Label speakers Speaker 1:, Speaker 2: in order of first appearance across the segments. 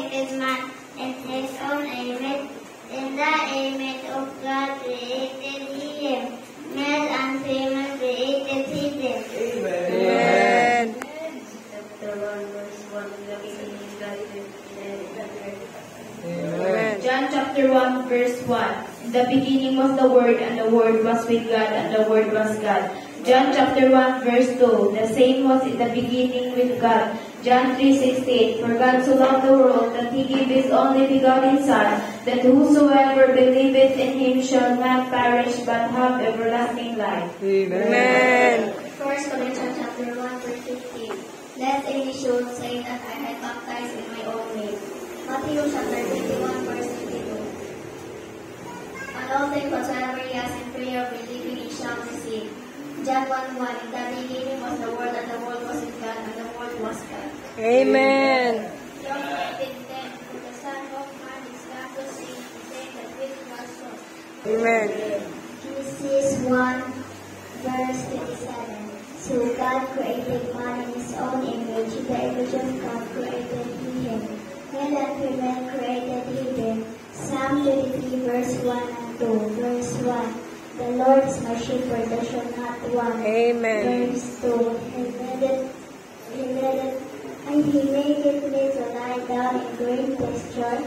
Speaker 1: created man in his own image. In the image of God created he him. Male and female created he them.
Speaker 2: Amen.
Speaker 1: Chapter 1, verse 1. The beginning is God
Speaker 2: Amen.
Speaker 3: John chapter 1, verse 1. In the beginning was the Word, and the Word was with God, and the Word was God. John chapter 1, verse 2. The same was in the beginning with God. John 3:16. For God so loved the world that he gave his only begotten Son, that whosoever believeth in him shall not perish but have everlasting life.
Speaker 2: Amen.
Speaker 1: 1 Corinthians chapter 1, verse 15. Lest any should say that I had baptized in my own name. Matthew chapter 21, verse 22. And all things whatsoever ye ask in prayer, believing ye shall receive. John 1:1. In the beginning was the Word, and the Word was with God, and the Word was God.
Speaker 2: Amen.
Speaker 1: John 19:10. For the Son of Man is come to seek to save that which was lost.
Speaker 2: Amen.
Speaker 1: Genesis 1, verse 27. So God created man in his own image. In the image of God created he him. Male and female created he them. Psalm 23, verse 1 and 2. Verse 1. The Lord is my shepherd, I shall not want.
Speaker 2: Amen.
Speaker 1: Verse 2. He maketh me to lie down in green pasture.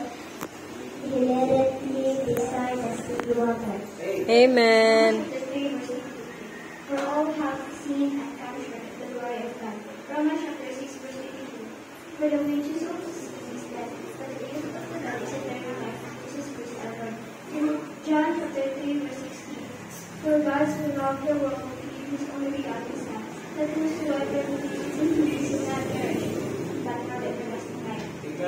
Speaker 1: He leadeth me beside the still waters.
Speaker 2: Amen.
Speaker 1: For all have seen and come short of the glory of God. Romans chapter 6, verse 82. For the wages of sin is death, but the gift of the God is eternal life, Jesus Christ our Lord. And John chapter 3, verse 16. For God so loved the world that he gave his only begotten Son, that whosoever believes in him shall not perish, but have everlasting life.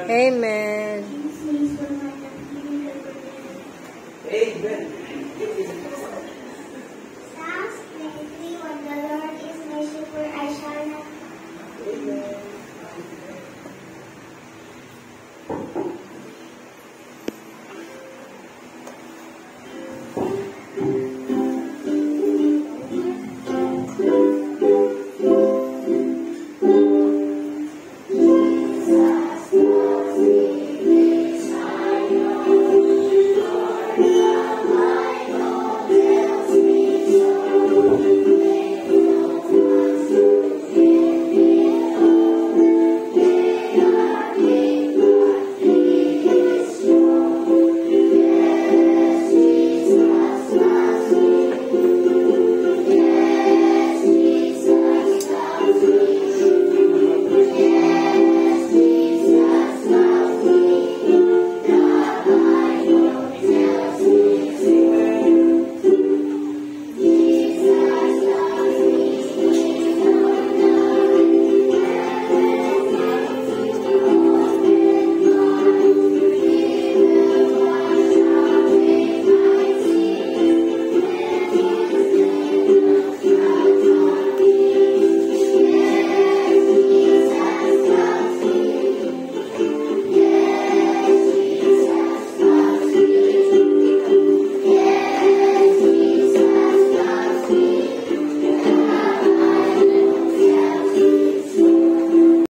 Speaker 2: Amen.
Speaker 1: Jesus means one night of healing and forgiveness.
Speaker 4: Amen.
Speaker 1: Psalms 23, when the Lord is my shepherd, I shall not.
Speaker 4: Amen.